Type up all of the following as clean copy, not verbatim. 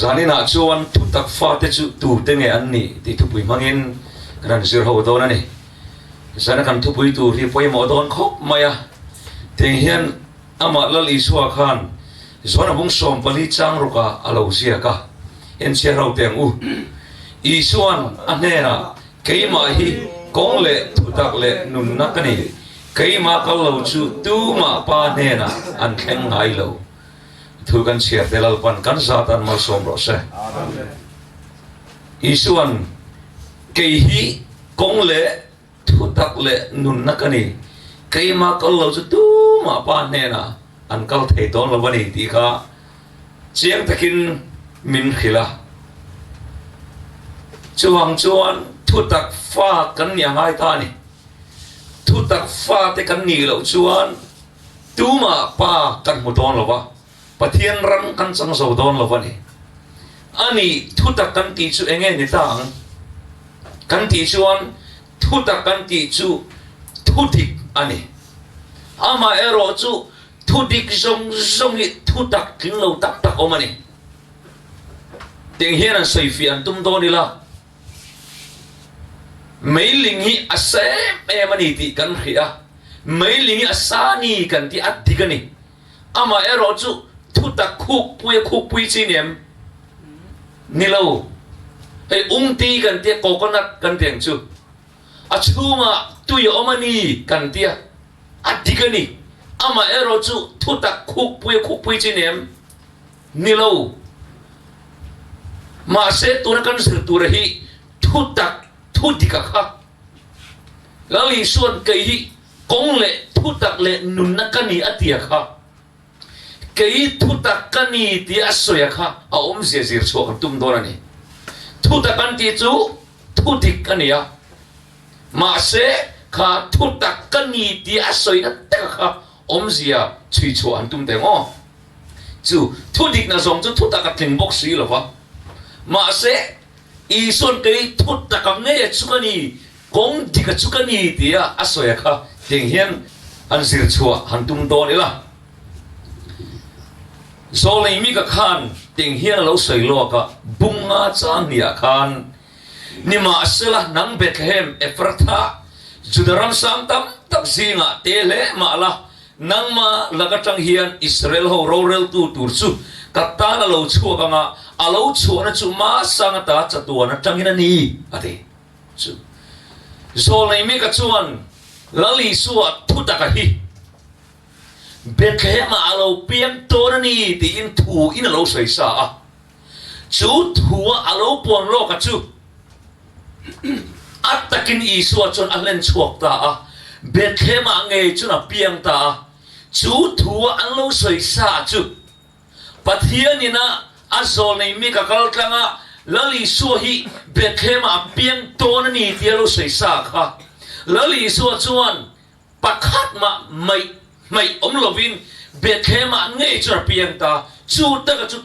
zanina chuan thutak fa te chu tu te nge an ni ti thupui mangin kan zir ho don ani zana kan thupui tu ri poi mo don khop maya teng hian ama lal iswa khan zona bung som pali chang ruka alo sia ka en sia ro teng u isuan anera keima hi kong le thutak le nun nakani keima kallo chu tu ma pa nena an kheng ngai lo thu kan sia telal pan kan satan mal som ro se isuan keihi kong le thutak le nun nakani keima kallo chu tu ma pa nena an kal thei ton lo bani ti kha chiang takin min khila chuang chuan thutak fa kan nya ngai ta ni thutak fa te kan ni lo chuan tuma pa kan mu don lo wa pathian ram kan chang so don lo wa ni ani thutak kan ti chu enge ni tang kan ti chuan thutak kan ti chu thutik ani ama ero chu thudik zong zong ni thutak king lo tak tak omani teng hian an soi fi an tum do ni la mấy linh hi asem em ani ti kan khia mấy linh hi asani kan ti atti kan ni ama ero chu thutak khuk pui chi nem ni lo hey ti kan ti coconut kan tiang chu achuma tu yo omani kan ti atti kan ni ama ero chu thutak khuk pui chi nem ni lo ma se tu na kan sir tu rahi thutak thutika kha lali suan kei kong le thutak le nun nakani atia kha kei thutak kani ti asoya kha a om se zir so ka tum dorani thutak kan ti chu thutik kania ma se kha thutak kani ti asoi na ta kha om zia chui chu an tum te ngo chu thutik na zong chu thutak ka tling bok si lo wa ma se ison kay thutak ang ngay chukani kong di ka chukani dia asoya ka teng hian an sir chua han tum do nila so le mi ka khan teng hian lo soi lo ka bunga chang nia khan nima asela nang Bethlehem Ephrata judaram sam tam tak singa tele ma la nang ma lagatang hian Israel ho rorel tu tursu katana lo chua ka nga alo chu na chu ma sang ta cha tu na tangina ni ati chu zo le mi ka chuan lali suwa thutak hi Bethlehem alo piam to na ni ti in thu in alo sai sa a chu thu alo pon lo ka chu atakin isua chon alen chuak ta a Bethlehem nge chu na piang ta chu thu alo sai sa chu pathian ina azol nei mi ka kal tlanga lali suhi Bethlehem a piang ton ni tialo sei sa kha lali su chuan pakhat ma mai omlovin Bethlehem a ngei chur piang ta chu ta ka chu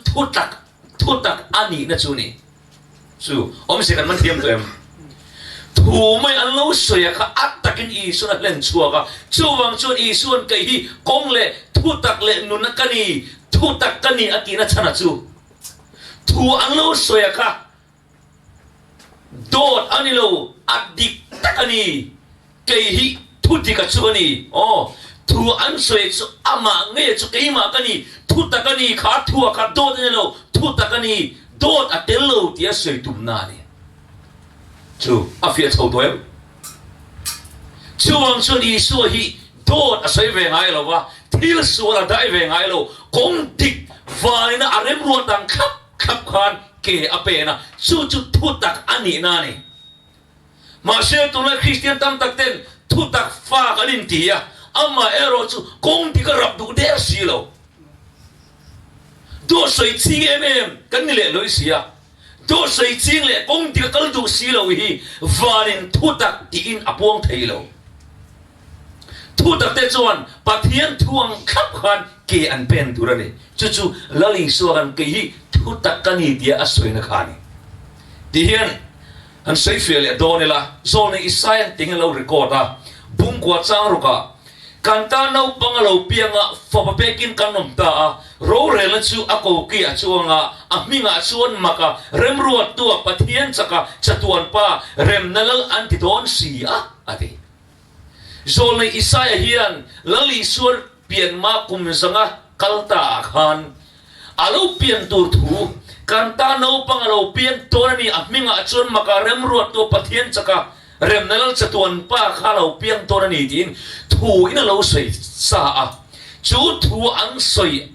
thutak ani na chu ni chu om se kan man thiam to em thu mai an lo sei kha atakin I su na len chua ka chu wang chuan I suan kai hi kong le thutak le nun na kani thutak kani atina chana chu thu an lo soya ka dot anilo adik takani kei hi thuti ka chuani thu an soya chu ama nge chu kei ma kani thutakani kha thu ka dot anilo thutakani dot atello tia soi tum na ni chu afia chau toy chuang chu ni so hi dot a soi ve ngai lo wa thil su la dai ve ngai lo kong dik vai na arem ruat dang khap khan ke apena chu thutak ani na ni ma se tu la Christian tam tak ten thutak fa kanin tia ama ero chu kong ti ka rap du de silo do soi ching kan ni le loi sia do soi ching le kong ti ka kal du silo hi vanin thutak ti in apong thailo thutak te chuan pathian thuang khap khan ke an pen turani chu lali suan ke hi thutak kani dia asoi na khani ti hian an sei fel ya donela zone Isaiah ting lo recorda bung kwa chang ruka kan ta nau pangalo pianga fapapekin kanom ta ro rela chu ako ki achuanga aminga chuan maka remruat tu pathian chaka chatuan pa rem nalal antidon si ati zolai isaya hian lali sur pian ma kum zanga kalta khan alo pian tur thu kan ta nau pangalo pian tonani aminga chuan maka remruat tu pathian chaka rem nalal chatuan pa khalo pian tonani tin thu ina lo soi sa chu thu ang soi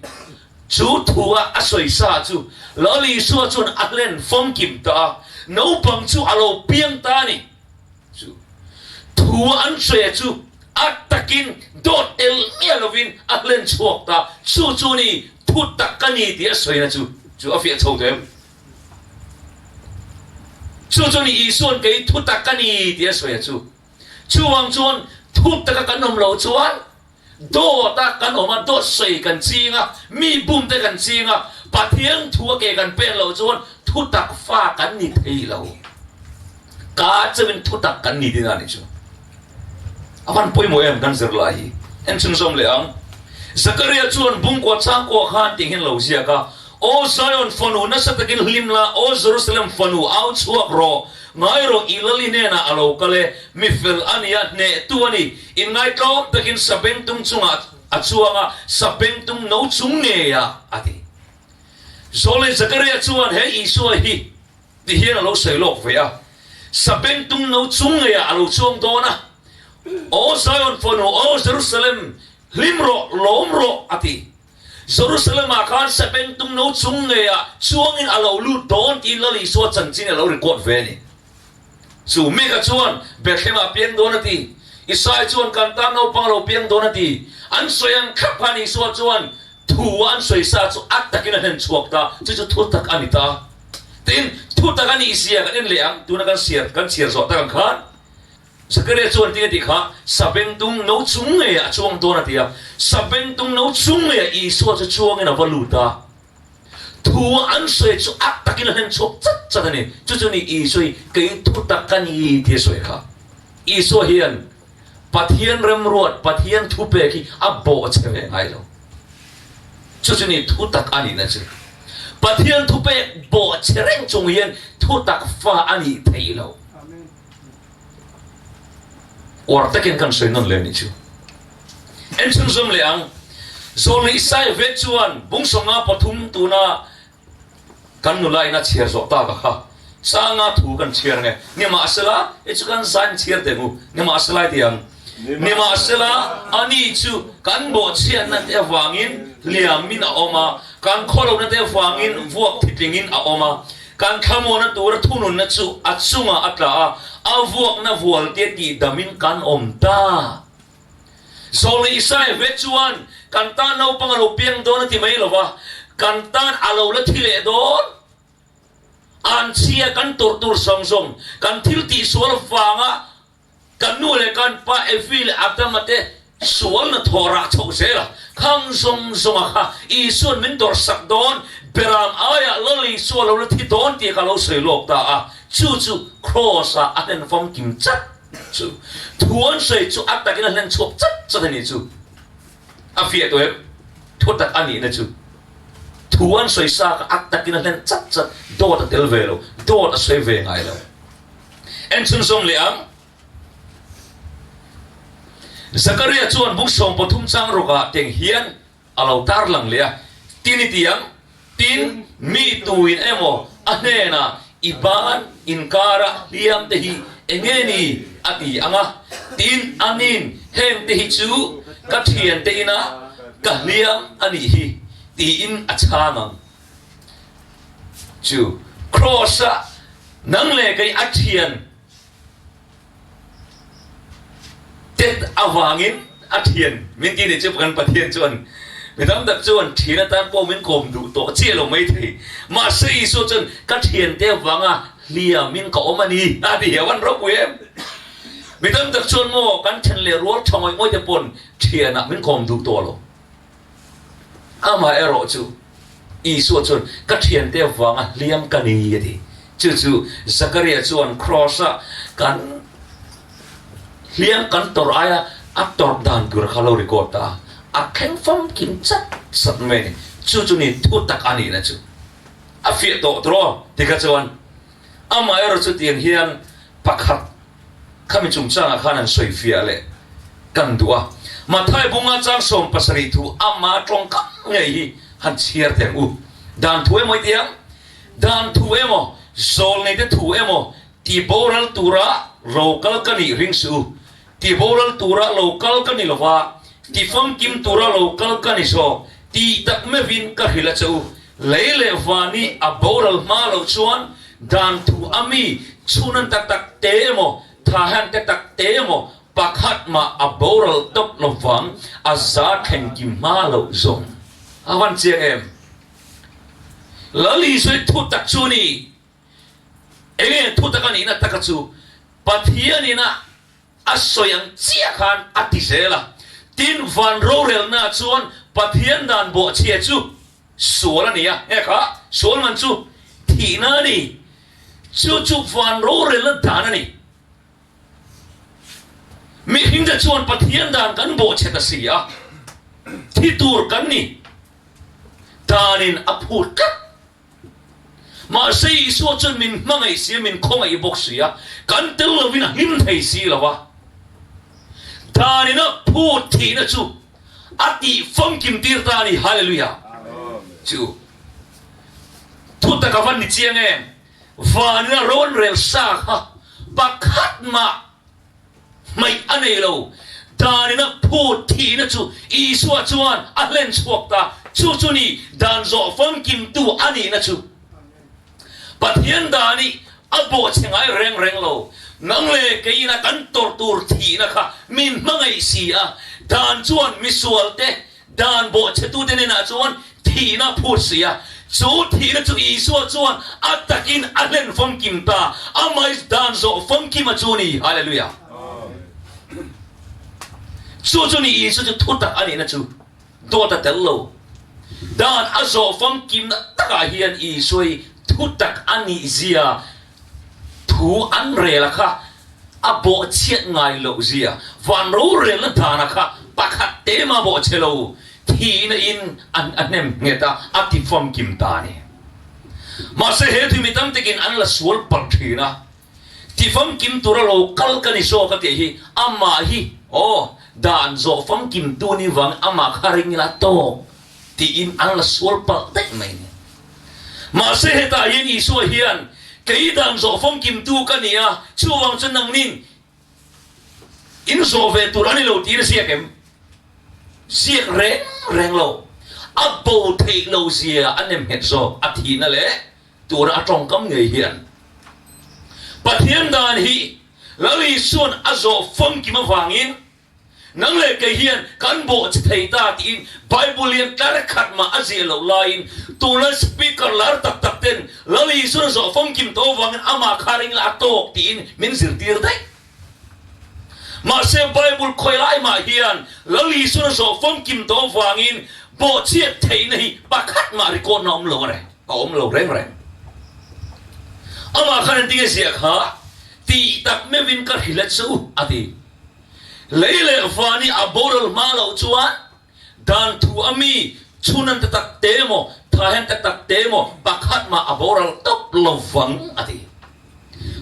chú thua a soi sa chu lali suwa chun atlen phong kim ta no pang chu alo piang ta ni chu thua an soi chu atakin dot el elovin atlen chuak ta chu chu ni thutak kani ti a soi na chu a fia chou dem chu ni i suan ke thutak kani ti a soi chu chuang chuan thutak ka nom lo chuan do ta kan oma do sei kan chinga mi bum te kan chinga pathian thua ke kan pen lo chuan thutak fa kan ni thei lo ka chawin thutak kan ni dina ni chu awan poi mo em kan zer lai en chung som le ang Zakaria chuan bung ko chang ko khan ting hin lo sia ka o Zion fanu na sa takin hlimla o Jerusalem fanu au chuak ro ngai ro ilali ne na alo kale mi fel ania ne tuani in ngai ko takin sabeng tung chunga achuanga sabeng tung no chung ne ya ati zole Zakaria chuan he isu hi ti hian alo sei lok ve a sabeng tung no chung ne ya alo chung do na o Zion fanu o Jerusalem hlimro lomro ati Jerusalem akan sabeng tung no chung ne ya chuangin alo lu don ti lali so chan chin alo record ve ni su mega chuan Bethlehem pian donati Isai chuan kan ta no panglo pian donati an soyan khapani so chuan thu an soi sa chu atakin hen chuak ta chu thutak anita tin thutak ani sia kan leang tuna kan siar so ta kan khan Zakaria chuan ti kha sabeng tung no chung nge a chuang donati a sabeng tung no chung nge i so chu chuang ina valuta thu an soi chu atakin hen chok chat ani chu ni i soi ke thutak kan i ti soi kha i so hian pathian remruat pathian thupe ki abo cheve ngai lo chu ni thutak ani na chu pathian thupe bo chereng chung hian thutak fa ani thei lo or takin kan soi non le ni chu en chung zum le ang zoli sai ve chuan bung songa pathum tuna kan nu lai na chiar zo ta ka sanga thu kan chiar nge ni ma asala e chu kan san chiar de mu ni ma asala ti ang ni ma asala ani chu kan bo chian na te wangin liamin a oma kan kholo na te wangin vuak thipingin a oma kan khamo na tur thunun na chu achunga atla a vuak na vual te ti damin kan omta zoli sai ve chuan kan ta no pangalo piang don ti mai lo wa kan tan alo la thile don an chia kan tur song kan thil ti sual fanga kan nu le kan pa e fil atamate sual na thora chau se la khang song ha i sun min dor sak don beram aya loli sual la thi don ti ka lo sei lok ta a chu cross a aten form kim chat chu thuan sei chu atakin len chop chat ni chu a fia to thutak ani na chu thuan soi sa ka atakin len chat do ta tel velo do ta sei ve ngai lo en chung song le am Zakaria chuan bung som pathum chang roka teng hian alo tar lang le tini tiang tin mi tuin emo anena iban inkara liam te hi engeni ati anga tin anin heng te hi chu ka thian te ina ka liam ani hi ti in achanga chu cross nang le kai athian tet awangin athian min ti ne chu kan pathian chuan midam dak chuan thina tan po min kom du to chelo mai thei ma sei so chun ka thian te wanga lia min ka omani ati hewan ro kuem midam dak chuan mo kan then le ro thongoi moi te pon thiana min kom du to lo ama ero chu i so chun ka thian te wanga liam ka ni ati chu Zakaria chuan cross kan liam kan tor aya อัตตอร์ดันกุระคาโลริโกตาอักแข็งฟังกินจัดสัตว์เมนี่จู่ๆนี่ทุตักอันนี้นะจู่อาฟิโตตรอที่กระชวนอามาเอรจุดยังเฮียนปักหัดข้ามีจุ่มจ้างอาคารนั้นสวยเฟียเลยกันดัวมาไทยบุงอาจารย์สมปัสริทูอามาตรงกันไงฮันเชียร์เตียงอูดันทัวมวยเตียงดันทัวมอโซลในเดทัวมอตีโบรัลตูระโลกัลกันนี่ริงสูตีโบรัลตูระโลกัลกันนี่ละว่าตีฟังกิมตูระโลกัลกันนี่โซตีตักไม่วินก็ฮิลจูเลเลวานีอับโบรัลมาโลชวนดันทัวอามีชุนันตักเตมอทหารตักเตมอปักหัดมาอับโบรัลตบลฟังอาซาเข่งกิมมาโลซงอาวันเจเอ็มลลีสวยทุตักชูนี่เองทุตักนี่นะตักชูปัทยานี่นะอัศยังเจียขันอติเซล่ะตินวันโรเรลน่าชวนปัทยาดันโบเชียจูสวนนี่อ่ะเฮ้ค่ะสวนมันจูที่นั่นนี่จูวันโรเรลดานนี่มีหิงจะชวนปัทยาดันกันโบเชตเสียที่ตูร์กันนี่ดานินอภูดกันมาเสียส่วนจนมินมังไอเสียมินคงไอบอกเสียกันเตลวินะหิมไทยสีละวะดานินอพูดทีนะจูอติฟังกิมตีร์ตานีฮาเลลูยาจูทุตตะกับวันนี้เจียงเองวันนี้ร้อนเร็วซากฮะปักขัดมาไม่อันเอโลดานินอพูดทีนะจูอีสวจวนอัลเลนสวกตาจู่ๆนี่ดานโซฟังกิมตูอันนี้นะจูปัทยันดานี่อับโบเชงไอเร่งโลนังเลกัยนะกันตูร์ทีนะคะมินมังไอเสียดานจวนมิสวลเตดานโบเชตูเดนนะจวนทีนะพูดเสียจูทีนะจูอีสวจวนอัตตะกินอัลเลนฟังกิมตาอามาอิสดานโซฟังกิมจูนี่ฮาเลลูยาจู่ๆนี่อีสวจะทุตักอันนี้นะจูตัวตะเตลโลดานอาโซฟังกิมนะตะกาเฮียนอีสวยทุตักอันนี้เสียทูอันเรล่ะค่ะอับโบเชียงไงโลเสียวันรู้เรื่องนั้นนะคะปักหัดเตมาโบเชโลทีนอินอันเนมเงตาอติฟอมกิมตานี่มาเสียเหตุมิตั้มติกินอันละสวลปักทีนะที่ฟอมกิมตัวเราคัลกันนิโซกันที่ฮีอามาฮีโอ้ดานโซฟอมกิมตัวนี้วังอามาคาริงละโตที่อินอันละสวลปักได้ไหมมาเสียตายินอีสวยเฮียนเกี่ยดังโซฟงกิมตูกันเนี่ยช่วงจนนังนินอินโซเวตุรันนี่เราตีนเสียเข็มเสียแรงเราอับโบเทโลเซียอันนี้เห็นโซอาทิตย์นั่นแหละตัวเราตรงกับเงยเฮียนปัทยันดานฮีแล้วอีส่วนอาโซฟงกิมฟังอินนังเลกเฮียนกันโบจะไทยตาตีนไบเบิลเลียนตาร์ขัดมาอาเซียนเราไลน์ตัวนั้นสปีกเกอร์ลาร์ตักเต้นแล้วอีส่วนโซฟงกิมโตวังอามาคาริงลาโตตีนมินสิร์ตีร์ได้มาเซไบเบิลคอยไล่มาเฮียนแล้วอีส่วนโซฟงกิมโตวังอินโบเชียไทยนี่ปักขัดมาริโกนอมโลเร่อมโลเร่อามาคารินตีเสียขาตีตักไม่วินกับฮิเลซูอดีเลฟานีอับโบรัลมาลาวจวนดานทูอามีชุนันตักเตโมทหารตักเตโมปักหัดมาอับโบรัลตบลฟังอดี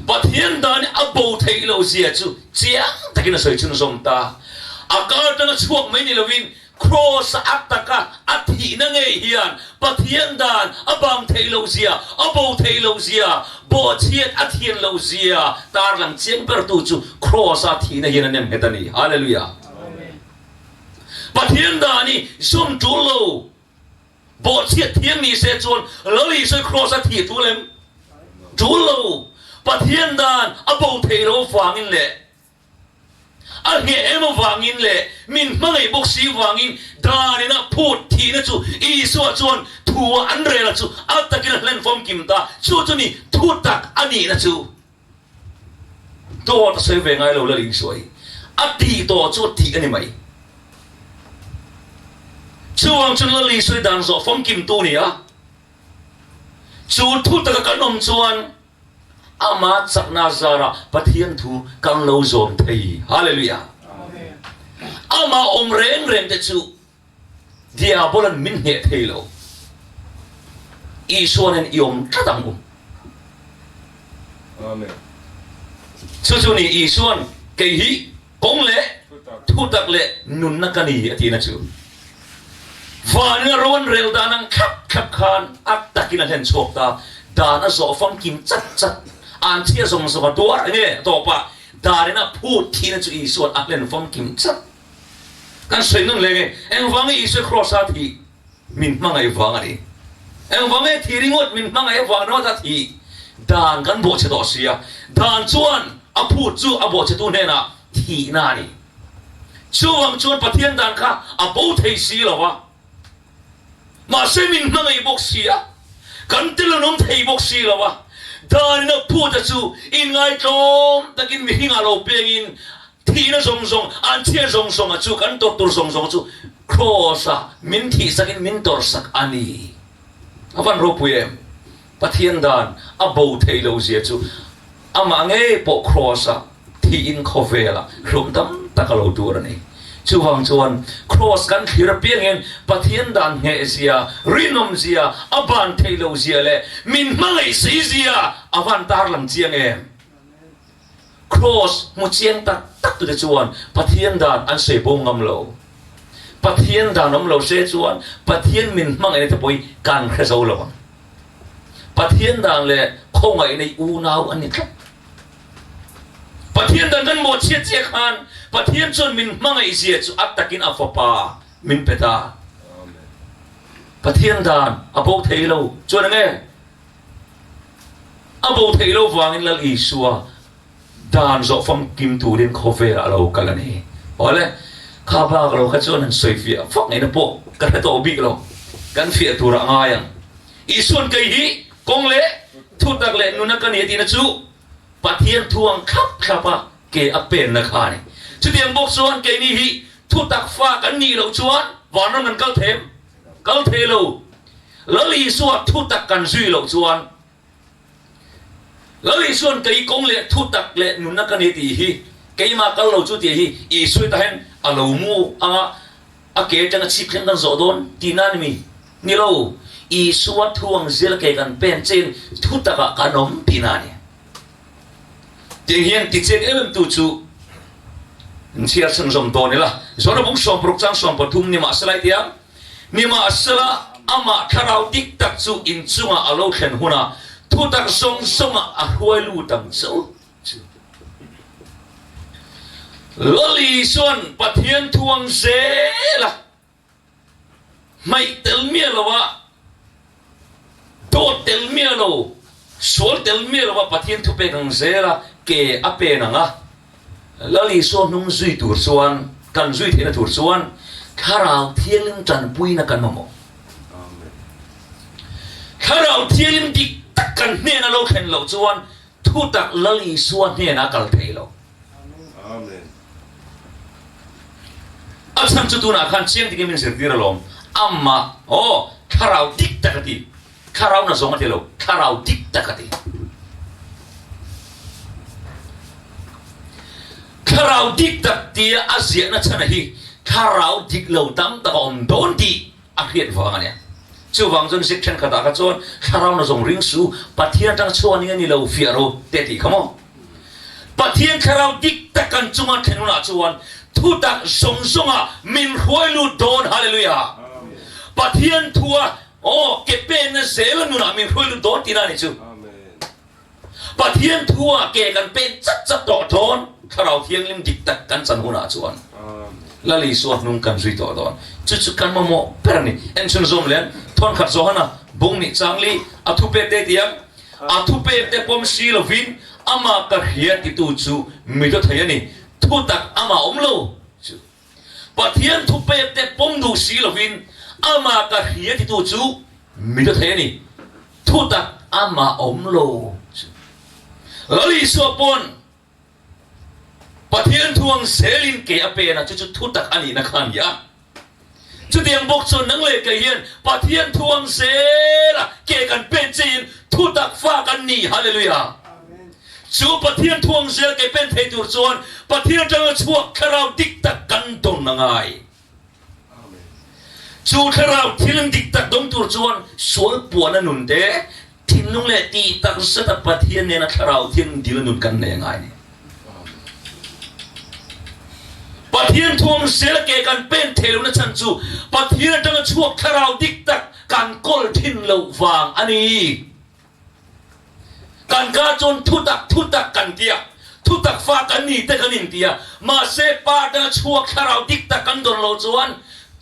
ปัทยันดานีอับโบเทโลเซียจูเจียงตะกินสวยชุนสมตาอากาศตั้งช่วงไม่นิลวินครอสอัตตะกะอัฐินังเฮียนปัทยันดานอับามเทโลเซียอับโบเทโลเซียโบเชียดอัฐินโลเซียตาร์ลังเจียงเปิดตูจูครอสอัฐินังเฮียนเนี่ยเฮตันีฮาเลลูยาปัทยันดานี่ซุ่มจูโลโบเชียดเทียงนี่เสจวนแล้วอีสวยครอสอัฐิจูเลมจูโลปัทยันดานอับโบเทโลฟังอินเล่อันเหี้ยมาฟังอินเล่มินไม่บอกสีฟังอินดานี่นะพูดทีนะจูอีสวจวนทัวอันเรล่ะจูอัตตะกินเล่นฟอมกิมตาชูจูนี่ทุตักอันนี้นะจูตัวตะเสวงไงเราเลยสวยอัตตีตัวจูทีอันนี้ไหมช่วงจนละลีสวยดังโซฟอมกิมตัวนี่อ่ะจูทุตักกันนมจวนอามาจากนาซาระปะเทียนทูกังโลโซมไทยฮาเลลูยา อามาอมเร่งแต่จู่เดียบอลันมินเหตุเฮโลอีส่วนนั้นยมกระตังบุอาเมนจู่นี่อีส่วนเกหิกงเล่ทุตักเล่นุนนักนีอธินะจู่ฟ้าเนี่ยร้อนเร็วดานังขับคานอักตะกินเห็นโชคตาดานะโซฟังกินจัดอันที่ส่งสวัสดิ์ตัวเนี่ยต่อปะดาเนี่ยนะพูดที่นั่นจู่อีส่วนอักเล่นฟังกินจัดกันสวยนั่นเลยเอ็งฟังอีส่วนครอสาทีมินมังไงฟังอะไรเอ็งฟังไอ้ทีริงดมินมังไงฟังโน้ตทีดานกันโบเชตอเสียดานชวนอพูดจู่อโบเชตุเนี่ยนะทีน่านี่ช่วงชวนปะเทียนดานค่ะอโบเทสีหรอวะมาเซมินมังไงบอกเสียกันเตลนุ่มเทบอกเสียหรอวะดานนี่พูดจู่อินไงจอมตะกินมีหิงอาโลเปียงินทีน่ะส่งอันที่ส่งจู่กันตัวส่งจู่ครอสะมินทีสักอินมินตัวสักอันนี้อวันรูปุยมปะเทียนดานอโบเทโลเสียจู่อามาเงยปกครอสะที่อินคอเวล่ะรุมตั้มตะกะโลตัวนี่จู่วังจวนครอสกันที่ระเบียงเงินปะเทียนดานเฮเซียรินอมเซียอบันเทโลเซียเล่มินมังไอซีเซียอวันตาร์ลังเจียงเองครอสมุเจียงตักตัวจวนปะเทียนดานอันเสบงงำโลปะเทียนดานงำโลเสจวนปะเทียนมินมังไอที่ปุยการเคสเอาโลปะเทียนดานเล่คงไอในอูนาวอันนี้ครับปะเทียนดานกันหมดเชียเจียขันปะเทียนจนมินมังไอเสียจู่อัตตะกินอัฟปามินเปตาปะเทียนดานอโบเทโลจวนไงอโบเทโลวางินลอีสัวดานโซฟังกิมตูดินคอเฟอเรากันนี่โอ้เลยข้าบ้าเราขัดจวนนั้นสวยฟีฟังไงนะพวกกันให้ตัวบิ๊กเรากันฟีตัวร่างไงยังอีส่วนเกยฮีกงเล่ทุตักเล่นุนักกันนี่ที่นั่นจู่ปะเทียนทวงขับปะเกอเป็นนักขานี่ชุดเดียงบอกส่วนเกนี่ฮีทุตักฟ้ากันนี่เราชวนวันนั้นมันเกลเทเราแล้วลีส่วนทุตักกันซุยเราชวนแล้วลีส่วนเกยกงเล่ทุตักเล่นุนักกันนี่ที่ฮีเกยมาเกลเราจุดที่ฮีอีซุยตาเห็นอารมณ์มูเกยจังชิบเห็นกันโซดอนที่นั่นมีนี่เราอีส่วนทวงเซลเกกันเป็นเจนทุตักกันนมที่นั่นเนี่ยจริงเห็นติดเจนตัวจู่เชียร์สังสมตัวนี่ละส่วนบุกสมปรุกจังสมปฐุมนี่มาสไลด์ยังนี่มาสละอามาคาราวดิกตักจู่อินจุงอาโลเข็นหุนาทุตักส่งอาหวยลูตังจู่ลลีส่วนปะเทียนทวงเซละไม่เตลเมียละวะโดดเตลเมียละส่วนเตลเมียละวะปะเทียนทุเปกังเซละเกอเปนังะแล้วลีส่วนนุ่งซุยตัวส่วนกันซุยเทนตัวส่วนข้าเราเที่ยงจันปุยนักกันมั่งข้าเราเที่ยงดิตักกันเนี่ยนะเราเห็นเราส่วนทุตักแล้วลีส่วนเนี่ยนะกัลเทโลอาจารย์จุดนั้นขันเชียงที่กินสิ่งที่เราลงอามาโอ้ข้าเราดิตักที่ข้าเราน่ะสมมติเราข้าเราดิตักที่ข้าเราดิกตักที่อาเซียนนั่นใช่ไหมฮีข้าเราดิกเราตั้งแต่ก่อนโดนดีอาเขียนฟังเนี่ยช่วงจนสิเช่นข้าตากระชวนข้าเราน่ะส่งริงสูปะเทียนตั้งชวนนี่เราฟิอาโรเตติขโมปะเทียนข้าเราดิกตักกันจุงอันเทนุนาชวนทุตักส่งมินหวยลูโดนฮาเลลูยาปะเทียนทัวโอ้เก็บเป็นเซลนุนามินหวยลูโดนที่นั่นนี่จูปะเทียนทัวเกกันเป็นจัดต่อโดนข้าเราเที่ยงลิมดิกตักกันสันหุนาชวนแล้วลีส่วนนุ่งกันซุยต่อโดนจุดกันมาโมเปรนี่เอ็นชนซอมเลนทอนขัดโซฮานะบุงนี่จังลีอัทุเปเตเดียงอัทุเปเตปอมซีลวินอามากัเฮียติตูจูมิโตทายนี่ทุตักอามาอมโลปะเทียนทุเปเตปอมดูซีลวินอามากัเฮียติตูจูมิโตทายนี่ทุตักอามาอมโลแล้วลีส่วนปนปะเทียนทวงเซลินเกอเปนะจุดทุตักอันนี้นะขันยาจุดเดียงบอกส่วนนังเลยเกียนปะเทียนทวงเซละเกกันเป็นจีนทุตักฟ้ากันนี่ฮาเลลูยา จูปะเทียนทวงเสียแกเป็นเทตุจวนปะเทียนจังชั่วคราวดิกตะกันตนนังไงจูคราวที่ลังดิกตะดงตุจวนสวยปวนันนุนเดทิ้งลงเลตีตักสัตปะเทียนเนี่ยนะคราวที่ลังดีลนุนกันเนี่ยไงปะเทียนทวงเสียแกกันเป็นเทลุนะฉันจูปะเทียนจังชั่วคราวดิกตะกันกอลทิ้งเลววางอันนี้กันกาจนทุตักกันเดียทุตักฟ้ากันนี่แต่กันนินเดียมาเสปาดชั่วคราวดิกตะกันโดนโลจวน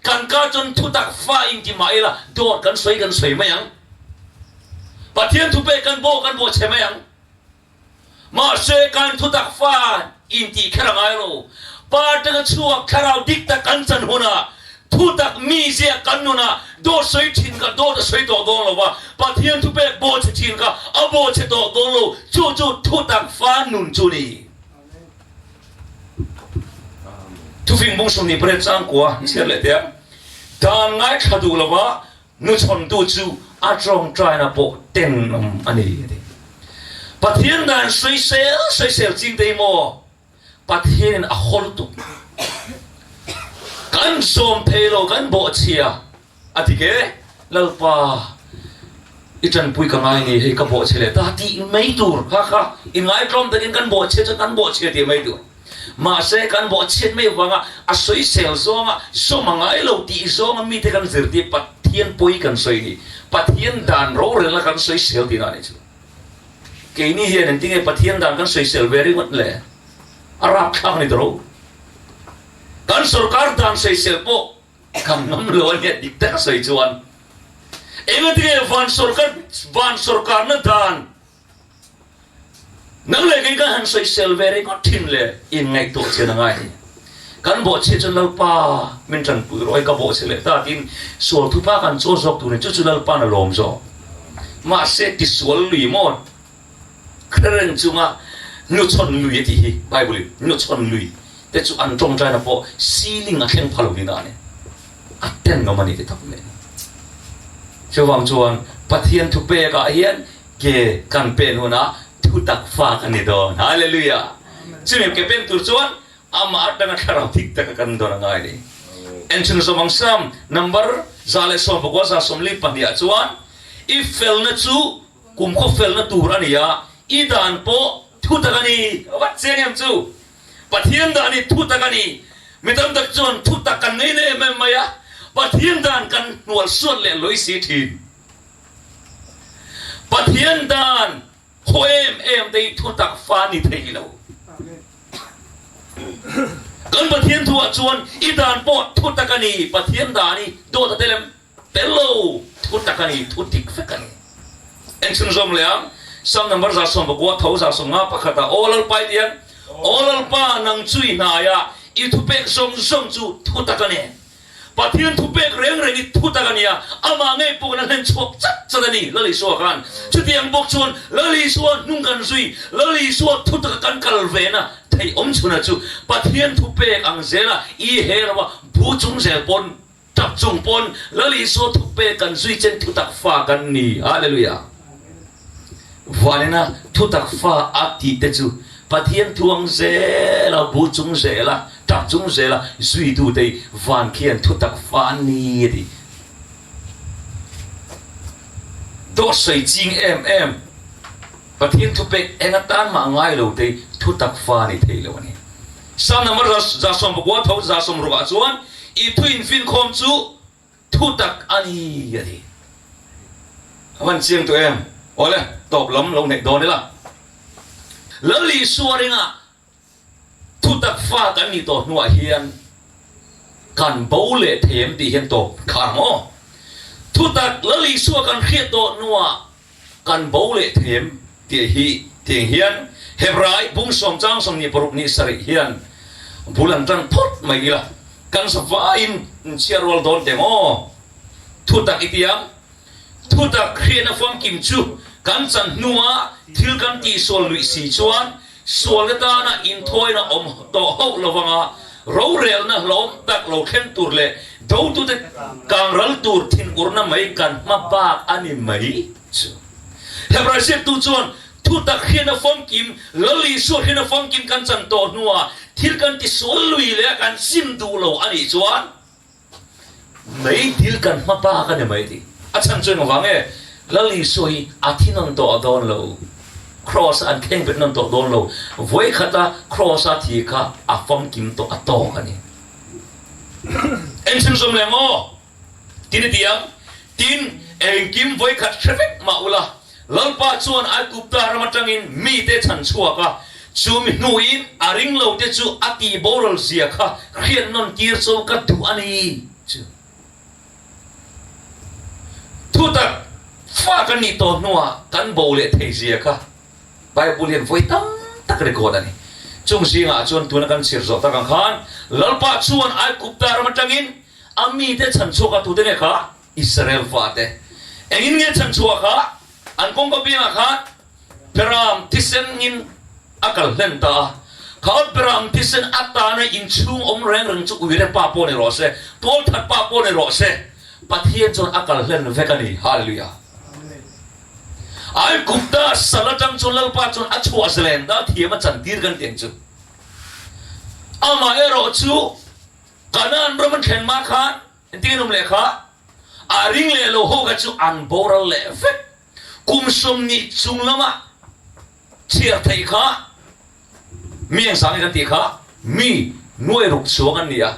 กันกาจนทุตักฟ้าอินที่มาเอละโดดกันสวยไหมยังปะเทียนทุเปกันโบใช่ไหมยังมาเสกันทุตักฟ้าอินที่แค่ไงโลปาดชั่วคราวดิกตะกันจันหัวน่ะทุตักมีเสียกันนู่นน่ะโดดสวยทิ้งกันโดดสวยต่อโดนหรอวะปะเทียนทุเปโบทิ้งกันเอาโบต่อโดนโลจู่ทุตักฟ้านุนจุนี่ทุฟิงบุ้งสมนิเปรตจังกัวเชื่อเลยเดียดานง่ายขัดูละวะนุชนดูจูอาจงใจนะโปเต็งอันนี้ปะเทียนดันสวยเซลจริงได้โมปะเทียนอะฮอลตุกันสมเพโลกันโบเชียอาทิเกลลปาอีจันปุยกังไงนี่ให้กับโบเชียตาที่ไม่ตูร์ค่ะอินไงกลมแต่กินกันโบเชียจะกันโบเชียที่ไม่ตูร์มาเสกันโบเชียไม่ว่างอ่ะสวยเซลซองอ่ะสมังไงเราตีซองมีแต่กันเสียที่ปะเทียนปุยกันสวยนี่ปะเทียนดันโรเรลกันสวยเซลที่นั่นนี่เกนี่เฮียนั่นที่ไงปะเทียนดันกันสวยเซล very much เลยอารับข้างนี่ตรงกันสุรการดันสวยเซลโปกันน้ำล้วนเนี่ยดิกแต่สวยจวนเอ็งที่ไงวันสุรการนั่นดันนั่งเลยกันหันสวยเซล very good ทิ้งเลยอินไงตัวเชื่อนังไงกันบอกเชื่อจนเราป้ามันจังปุยรอยกับบอกเชื่อเลยแต่ที่ส่วนทุกภาคกันโซ่ซอกตัวนี้จุดเราป้าน่ะลมโซ่มาเสกที่ส่วนลุยหมดเครื่องจุงอ่ะนุชนลุยที่ไบเบิลนุชนลุยแต่จุอันตรงใจนะพอซีลิงอ่ะแข็งพลุนี่นะเนี่ยอัดเต้นกับมันนี่ที่ทำเลยช่วงจวนปะเทียนทุเปกะเฮียนเกกันเป็นหัวนะทุตักฟ้ากันนี่โดนฮาเลลูยาซึ่งเก็เป็นตัวจวนอามาอัดดังคาราวทิกตะกันโดนง่ายนี่เอ็นชุนสมังซัม number ซาเลสอมบอกว่าซาสมลิปันยาจวนอีเฟลนัจูกุมข้อเฟลนัตูรันยาอีดานโปทุตักนี่วัดเสียงยามจูปะเทียนดานี่ทุตักนี่ไม่ต้องตักจวนทุตักกันนี่เนี่ยไม่มายาปะเทียนดานกันหนวดส่วนเล่ลอยสีทีปะเทียนดานโฮเอ็มได้ทุตักฟ้านี่เทโลกันปะเทียนทัวจวนอีดานโปทุตักนี่ปะเทียนดานี่โดดเตลมเตโลทุตักนี่ทุติกเฟกันเอ็งซึ่งจอมเลี้ยงสามนัมเบอร์จะส่งบอกว่าเขาจะส่งงาปะขัดโอลล์ไปเดียนโอลล์ป้านังจุยนายาอีทุเปกส่งจูทุตักนี่ปะเทียนทุเปกเร่งนี่ทุตักนี่อามาไงพวกนั้นเล่นชกจัดนี่ละลิสัวกันชุดยังบอกชวนละลิสัวนุ่งกันจุยละลิสัวทุตักกันกัลเวนะไทยอมชนะจูปะเทียนทุเปกอังเซละอีเฮระว่าผู้จงเซปนจับจงปนละลิสัวทุเปกันจุยเจนทุตักฟ้ากันนี่ฮาเลลูยาวันนี้นะทุตักฟ้าอัติเตจูปะเทียนทวงเซละผู้จงเซละจับจงเซละจุยดูได้วันเขียนทุตักฟ้านี่ดิโดดใส่จริงปะเทียนทุเปกเอ็งตันมาง่ายเลยได้ทุตักฟ้านี่เทเลวันนี้สามนัมเบอร์จะส่งบอกว่าเขาจะส่งรูปจวนอีทวินฟินคอมจูทุตักอันนี้ดิวันเชียงตัวเองโอ้เลยตบล้มลงในโดนนี่ละแล้วลีสัวเองอ่ะทุตักฟ้ากันนี่ตัวหัวเฮียนกันโบเล่เทียมตีเฮียนตบขางอ้อทุตักแล้วลีสัวกันเขียดตัวนัวกันโบเล่เทียมตีเฮียนเฮบรายบุ้งสมจ้างสมนิปรุนิสริเฮียนบุลันจันทดไม่กี่ละกันสวาอินเชียร์วอลโดนเดโมทุตักอีเตียมทุตักเขียนฟังกิมจูกันจันนัวทิลกันตีส่วนลุยสีชวนส่วนกตานะอินทอยนะอมโตเฮาระวังอ่ะเราเร็วนะล้มตักเราเข็นตูร์เลยดูตุเตกางรัลตูร์ทิ้งอุรนะไม่กันมาปากอันนี้ไม่จูเฮบราเซตุจวน Thutak hian a phong kim lali so hian a phong kim kan chan to nuwa thil kan ti sol lui le kan sim du lo ani chuan mấy thil kan ma pa kan mai ti a chan chuan wange lali so hi athinon to adon lo cross an kheng bet non to don lo voi khata cross a thi kha a phong kim to ato ani en sim som le ngo tin tiang tin eng kim voi khat traffic ma ula lalpa chuan ai kupta ramatangin mi te chan chua ka chu mi nuin aring lo te chu ati boral zia kha khian non kir so ka du ani chu Thutak fa kan ni to nuwa kan bo le thei zia kha Bible voi tam tak record ani chung singa chuan tuna kan sir zo ta kan khan lalpa chuan ai kupta ramatangin ami te chan chua ka tu de kha Israel fa te engin nge chan chua kha an kong ko bia kha peram tisen in akal lenta kha peram tisen ata na in chung om reng reng chu uire pa po ne ro se tol that pa po ne ro se pathian chon akal len vekani hallelujah ai kupta salatang chon lalpa chon achwa zelen da thiema chan tir kan teng chu ama ero chu kanan roman khen ma kha entinum le kha aring le lo ho ga chu an boral le ve kum som ni chung lama chia thei kha mieng sang kan ti kha mi nuai ruk suang an nia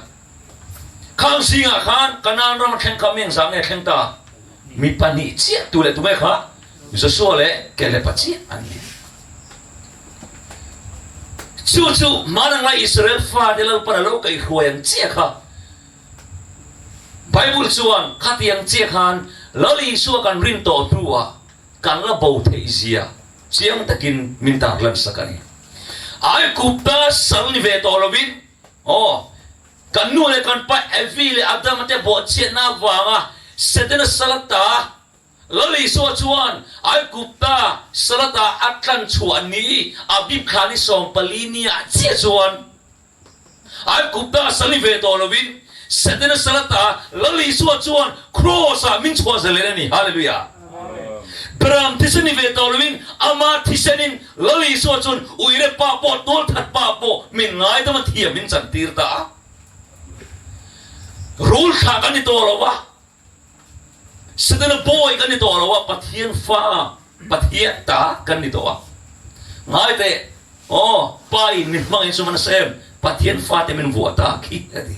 khang singa khan kanan ram khen ka mieng sang e khen ta mi pani chia tu le tu me kha zo so le ke le pa chi an ni chu manang la Israel fa de lo para lo kai khoyang chia kha Bible chuan khatiang chia khan lali su kan rin to tuwa kan la bo thei zia chiang takin min tar lan sakani ai kupta sal ni ve to lovin kan nu le kan pa evi le adam te bo che na wanga setena salata lali so chuan ai kupta salata atlan chuan ni abib khani som palinia che chuan ai kupta sal ni ve to lovin setena salata lali so chuan cross a min chwa zele ni hallelujah Peram tisani ve tolwin ama tisanin lali so chun uire pa po tol that pa po min ngai ta ma thia min chan tir ta rule kha kan ni to lo wa sedana boy kan ni to lo wa pathian fa pathian ta kan ni to wa ngai te pai ni mang in suman sem pathian fa te min vuata ki ati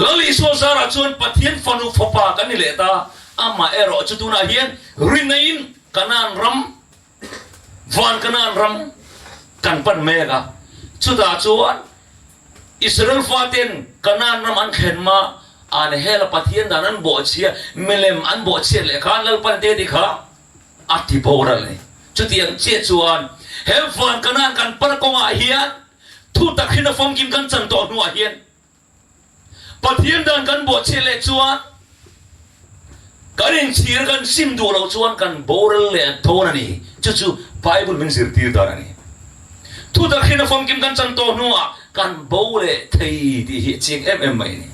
lali so sara chun pathian fa nu fa pa kan ni le ta ama ero chutuna hian rinain kanan ram van kanan ram kan pan mega chuta chuan Israel faten kanan ram an khen ma an hel pathian danan bo chia melem an bo chia le khan lal pan te di kha ati boral le chutiang che chuan hel van kanan kan par ko ma hian Thutak hina fom kim kan chan to nu a hian pathian dan kan bo chia le chuan karin chir kan sim du lo chuan kan boral le thona ni chu Bible min sir tir dar ani Thutak hina fom kim kan chan to nuwa kan bo le thei di hi ching em mai ni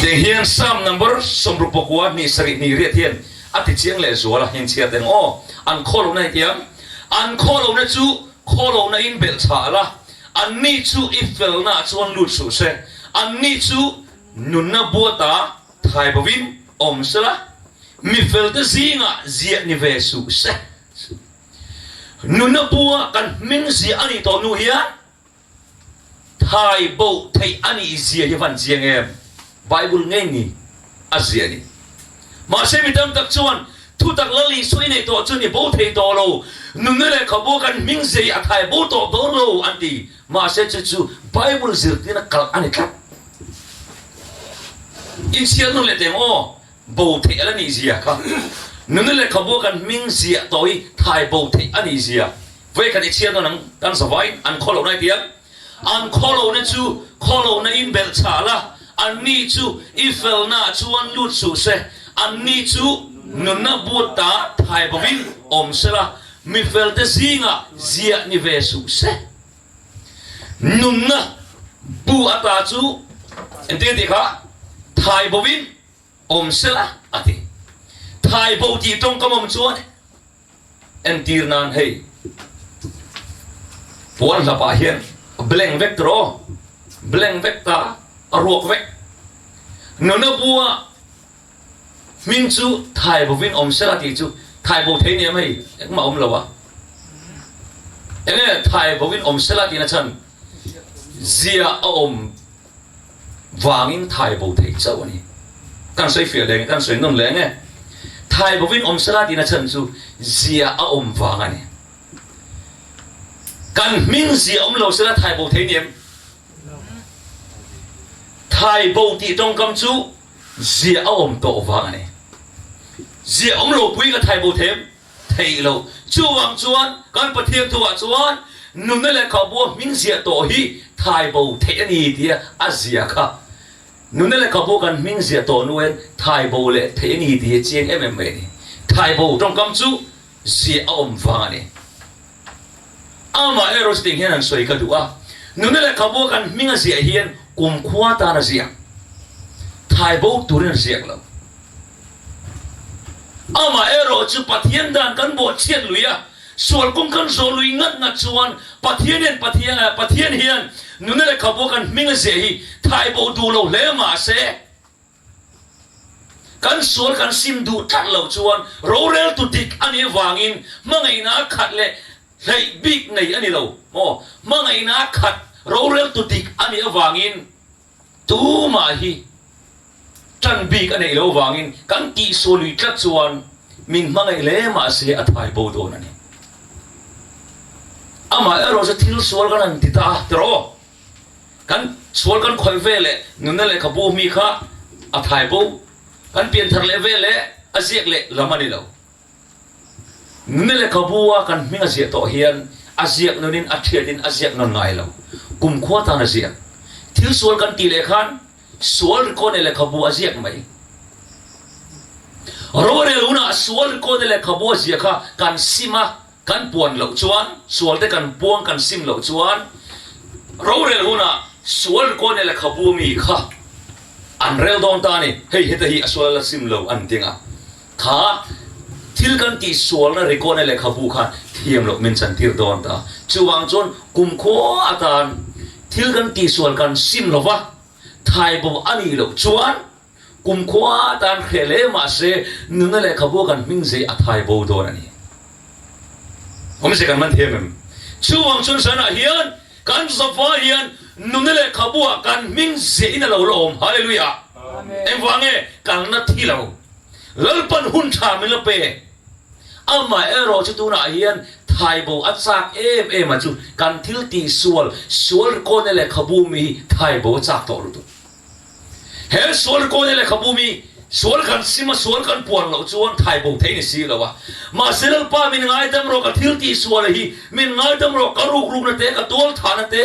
de hian sam number somru pokwa ni sari ni re thian ati chiang le zuala hin chia teng an kholo na tiam an kholo na chu kholo na in bel chala an ni chu ifel na chuan lut su se an ni chu nunna buata thai bovin omsala mi fel te zinga zia ni ve su se nunna bua kan min zi ani to nu hian thai bo thai ani zia hi van ziang em Bible ngai ni azia ni ma se mi tam tak chuan Thutak lali soi nei to chu ni bo thei to lo nunna le khabo kan min zi a thai bo to do lo anti ma se chu Bible zir tina kal ani kap in sian no le tem bo thei ala ni zia kha nunna le khabo kan min zia toi thai bo thei ani zia ve kan i sian no nang kan savai an kholo nai tiang an kholo na chu kholo na in bel chala an ni chu ifel na chuan lut su se an ni chu nunna buta thai bovin omsela mi fel te zinga zia ni ve su se nunna bu ata chu ente ti kha thai bovin omsela ati ถ่ายโบจีตรงกำมชวนเอ็นตีร์นานเฮ้ยปวนละปะเฮียนเบลงเวกตรอเบลงเวกตารวกเวกนนบัวมินจูถ่ายบวินอมเสลาติจูถ่ายโบเทนี่ไม่มาอมละวะเอ็งเนี่ยถ่ายบวินอมเสลาตินะฉันเสียอมวางินถ่ายโบเทเจ้าวันนี้กันสวยเฟียแดงกันสวยนุ่มแรงไงถ่ายบวินอมเสลาตินะฉันจูเสียอมวางันนี่กันมิงเสียอมเราเสลาถ่ายโบเทนี่ถ่ายโบตีตรงกำจูเสียอมโตวางันนี่เสียอมเราปุยกับถ่ายโบเทมไทยเราชูวังชวนกันปะเทียมตัวชวนนุ่นนั่นแหละเขาบอกมิงเสียโตฮีไทยโบเทนี่เดียอาเซียค่ะนุ่นนั่นแหละเขาบอกกันมิงเสียโตนู่นไทยโบเล่เทนี่เดียเจียงMMAนี่ไทยโบตรงกำจูเสียอมฟังนี่อามาเอโรสติงเฮียนสวยกันดูอ่ะนุ่นนั่นแหละเขาบอกกันมิงเสียเฮียนกุมขวาตาเสียไทยโบตัวนี้เสียแล้วอามาเอโรจูปะเทียนดันกันบทเชียนลุยอ่ะส่วนกุมกันโซลุยงัดชวนปะเทียนเฮียนนุ่นนั่นแหละเขาบอกกันมิงเสียฮีไทยโบดูเราเล่มาเสกันสวนกันซิมดูทัดเหล่าชวนเราเร็วตุดิกอันนี้วางินมั่งไงนะขัดเลยเลยบิ๊กในอันนี้เราโม่มั่งไงนะขัดเราเร็วตุดิกอันนี้วางินตูมาฮีจันบิ๊กอันนี้เราวางินกันตีโซลุยทัดชวนมิงมั่งไงเล่มาเสียอัฐายโบโดนั่นนี่อามาเราจะทิ้งสวนกันนั่นติดตาตรอกันสวนกันคอยเวลเลยนั่นนั่นเลยขบูมีข้าอัฐายโบกันเปลี่ยนทางเลเวลเลยอาเซียกเลยละมันนี่เรานี่แหละเขาบอกว่ากันไม่อาเซียต่อเฮียนอาเซียกนั่นนี่อาเทียดินอาเซียกนั่นไงเรากุมขวาตาอาเซียกที่ส่วนกันตีเลขันส่วนคนนี่แหละเขาบอกอาเซียกไหมเราเรื่องน่ะส่วนคนนี่แหละเขาบอกอาเซียกกันซิมากันปวนเหล่าชวนส่วนที่กันปวงกันซิมเหล่าชวนเราเรื่องน่ะส่วนคนนี่แหละเขาบอกมีค่ะอันเร็วดองตานี่เฮ้ยเฮตฮีอสวลซิมโลอันติงอ่ะข้าทิลกันที่สวลนะเรโกนเลยขบูข้าเทียมโลมินสันทิลดองตาจูวังจนกุมโคอาตานทิลกันที่สวลกันซิมโลวะไทยบอกอันนี้โลจวนกุมโคอาตานเคเลมาเซนึงเลยขบูกันมิงเซอไทยบอกโดนอันนี้ผมเสกันมันเทียมมันจูวังจนสนะเฮียนกันสฟ้าเฮียนนุ่นเลยขบวนกันมิงเสียนเราลมฮาเลลูยาเอ็มฟังเอกันนัดที่เราลลปันหุ่นชามิลเปอามาเอโรจุตุนาเฮียนไทยโบอัศสักเอมาจูกันทิลตีสวลคนเลยขบูมีไทยโบจักตัวรู้ตัวเฮสวลคนเลยขบูมีสวลกันซิมาสวลกันปวนเราจวนไทยโบเทนิสีเราวะมาเซลป้ามินง่ายดำรอกับทิลตีสวลฮีมินง่ายดำรอกับรูกนั่นเตะกับตัวฐานนั่นเตะ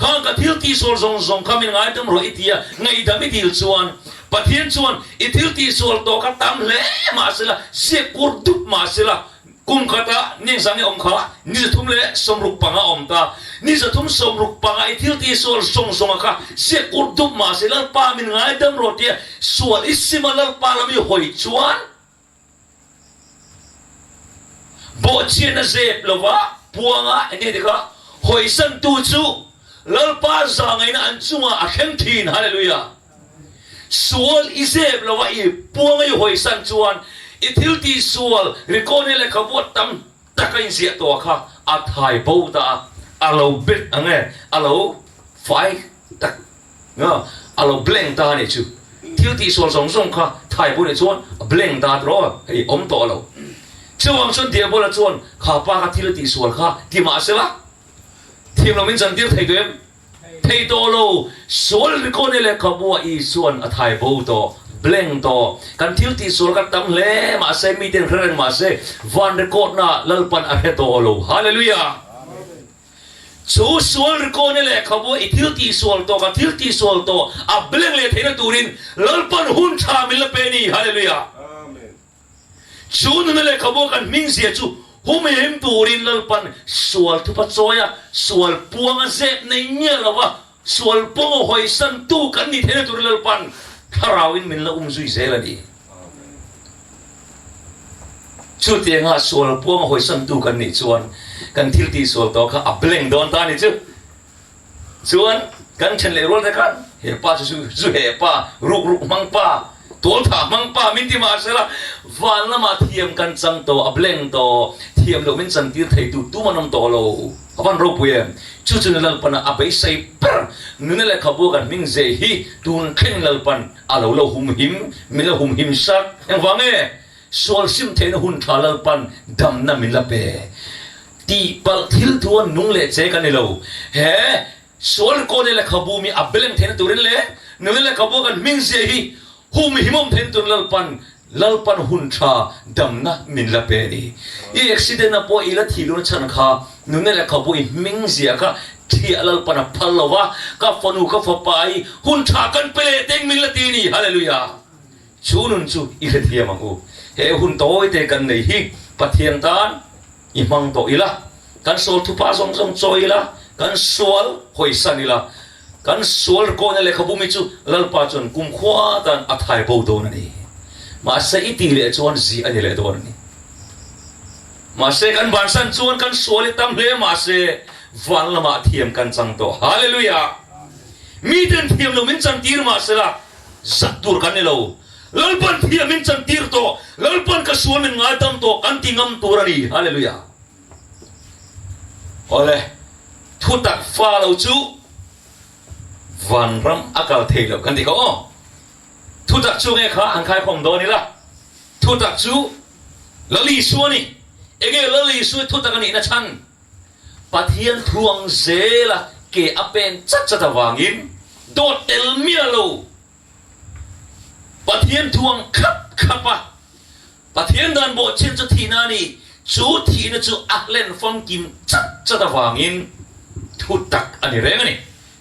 ข้างกับทิลตีสวลซงข้ามินง่ายดำรออิทียไงดำไม่ทิลชวนปะเทียนชวนอิทิลตีสวลโตกับตามเล่มาเสละเสียกุดดุมาเสละกุมขตานี่สังเกตอมขานี่จะทุ่มเล่สมรุปปังอมตานี่จะทุ่มสมรุปปังอิทิลตีสวลซงค่ะเสียกุดดุมาเสละป้ามินง่ายดำรอเตียสวลอิสิมาลป้าเรามีหอยชวนโบเชียนเซฟลวะพวงอ่ะนี่ดิค่ะหอยสันตูจูลป้าสังไงนะอันจุงอ่ะเข้มทีนฮาเลลูยาสวลอิเซฟลวะอีพวงไอ้หอยสันจวนอิทิลตีสวลริโกนี่แหละขบวนตั้มตะกันเสียตัวค่ะอัฐายบูตาอาโลบิดอะไรอาโลไฟตักเนาะอาโลเบลงตาเนี่ยจูทิลตีสวลสงค่ะถ่ายบูเนี่ยจวนเบลงตาตรอไอ้อมตัวเราเชื่อว่าชนเดียบละจวนข้าป้ากับทิลตีสวลค่ะที่มาเสียละทีมเราไม่จันทิลไทยด้วยไทยตัวเราสวลริโกนี่แหละขบวนอีส่วนอัฐายบูตัวเบลงตัวกันทิลตีสวลกันตั้งเล่มาเซมีเดนเครื่องมาเซวันริโกน่ะลลปันอาเฮตัวเราฮาเลลูยาชูสวลริโกนี่แหละขบวนอีทิลตีสวลตัวกับทิลตีสวลตัวอับเบลงเลยเทนตูรินลลปันหุ่นชามิลเปนีฮาเลลูยาชูนั่นแหละขบวนกันมิงเสียชูหูไม่เห็นตูรินลลปันสวลทุพัดโซยาสวลปวงเซในเงี้ยละวะสวลปวงหอยสันตูกันนี่เทนตูรินลลปันถ้าเราอินมินละซุยเซลดี ชุดเตียงส่วนพวกหอยสันตูกันนี่ส่วนกันทิลตีส่วนต่อข้าอับเล่งโดนตานี่จู่ส่วนกันเฉลยรู้ได้กันเฮป้าจู่เฮป้ารุกมังป้าตัวถามังป้ามินติมาเสละวันละมาเทียมกันจังโตอับเล่งโตเทียมเรามินจังตีไทยตู้มันน้ำโตเราวันรูปเยี่ยมจู่ๆนั่นปันอับไปใส่ปะนั่นแหละขบวนกันมิงเจฮีตูนเข่งนั่นปันเราหุ่มหิมมิเราหุ่มหิมสักยังฟังเอส่วนซิมเทนหุ่นทาลปันดำน้ำมิลเปตีปัลทิลตัวนุ่งเละเจกันนี่เราเฮ้ส่วนคนนี่แหละขบวนมีอับเบลงเทนตัวนี้เลยนั่นแหละขบวนกันมิงเจฮีหุ่มหิมเทนตัวลปันหุ่นทาดำน้ำมิลเปนี่อีเอ็กซิเดนต์พออีละทีลุนชันข้านั่นแหละขบวนมิงเจียก็ที่ลปันพัลลวะก็ฟนูก็ฟปายหุ่นทากันเปรตเองมิลตีนี่ฮาเลลูยาชูนุนชูอีละทีมังกูเฮหุ่นโตไอเตกันในฮิปะเทียนตานอิมังโตอีละกันโซลทุปาสงโซอีละกันโซลหอยสันอีละกันโซลโกนเลยขบุมิจูลลปาจนกุมขวาตันอัฐายโบโตนันนี่มาเสอิติเลจวนซีอันนี้เลตัวนี้มาเสกันบานสันจวนกันโซลตั้มเลมาเสวันละมาเทียมกันจังโตฮาเลลูยามีเดินเทียมเรามินจังตีร์มาเสละสัตตูร์กันนี่เราLalpan dia mincan tirto, lalpan kasuamin ngadam to kantingam turani, haleluya. Oleh Thutak falau cu, van ram akal thelo kan di ko oh. Thutak cu nge kha angkai khom do ni la. Thutak cu lali suani, ege lali su Thutak ani na chan. Pathian thuang zela ke apen chat chat wangin, dot el mialo. ปะเทียนทวงขับปะเทียนดันโบเช่นจะทีนานี่จูทีนะจูอักเล่นฟังกิมจัดวางอินทุตักอันนี้เรื่องนี่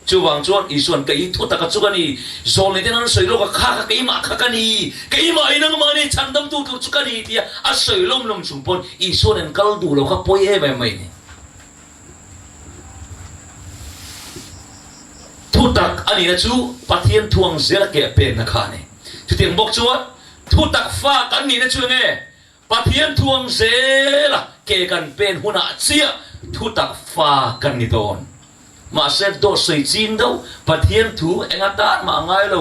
จูวางจวนอีส่วนกับอีทุตักกับจูกันนี่โซนในที่นั้นสวยโลกข้ากับอีมาข้ากันนี่กับอีมาอีนังมานี่ฉันดำตู้กับจูกันนี่ที่อ่ะสวยลมชุมพลอีส่วนนั้นกัลดูเราข้าป่วยแบบไม่นี่ทุตักอันนี้นะจูปะเทียนทวงเสียละเก็บเป็นนะข้านี่ที่เตียงบอกชัวทุตักฟ้ากันนี่นะชัวไงปะเทียนทวงเสละเกกันเป็นหัวหน้าเสียทุตักฟ้ากันนี่โดนมาเสพโดสวยจีนเดาปะเทียนทูเองตานมาไงเรา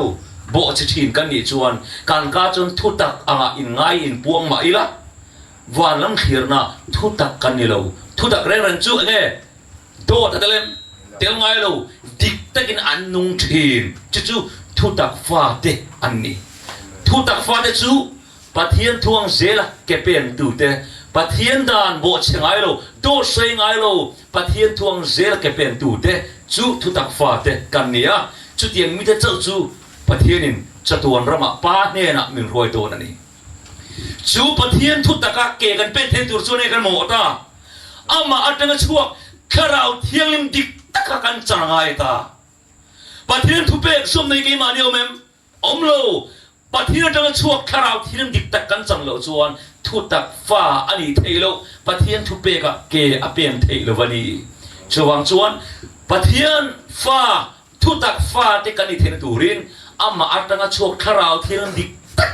บอกจะทีมกันนี่ชวนการกาจนทุตักอ่างอินไงอินพวงมาอีละวันลังเขียนนะทุตักกันนี่เราทุตักเรื่องชัวไงโดดอะไรเตียงไงเราดิกตะกินอันนุ่งทีมจู่ทุตักฟ้าเดอันนี้ทุตักฟ้าเดจูปะเทียนทวงเสละเก็บเป็นตูเตปะเทียนดานโบเชงไงโลโดเชงไงโลปะเทียนทวงเสละเก็บเป็นตูเตจูทุตักฟ้าเตกันเนี่ยจุดยังมีแต่เจ้าจูปะเทียนินจะตัวรำมาป้าเนี่ยนะมินรวยตัวนั่นนี่จูปะเทียนทุตักเกกันเป็นเทนตูจูเนี่ยกันหมดตาอามาอัดกันชั่วคาราวเทียงลิมดิกตักกันจังไงตาปะเทียนทุเปกซุ่มในเกมอันเดียวเมมอมโลปะเทียนจังชั่วคาราวเทียนดิกตักกันจังโลจวนทุตักฟ้าอันนี้เทโลปะเทียนทุเปกเกอเปียนเทโลวันนี้ชวงจวนปะเทียนฟ้าทุตักฟ้าเตกันนี่เทนตูรินอามาอัดกันชั่วคาราวเทียนดิกตัก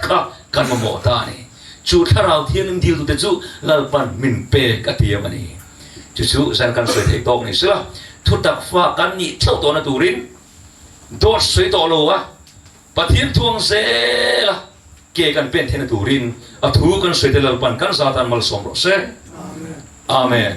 กันมาหมดตานี่จูคาราวเทียนดิลตุเตจูลลปันมินเปกเทียมันนี่จู่ๆฉันกันสวยเทตอกนี่สิละทุตักฟ้ากันนี่เท่าตัวนัตูรินโดดสวยต่อโลวะปะเทียนทวงเสละเกกันเป็นเทนตูรินอถูกันสวยเตลปันกันซาตันมัลสมรสเซอาเมน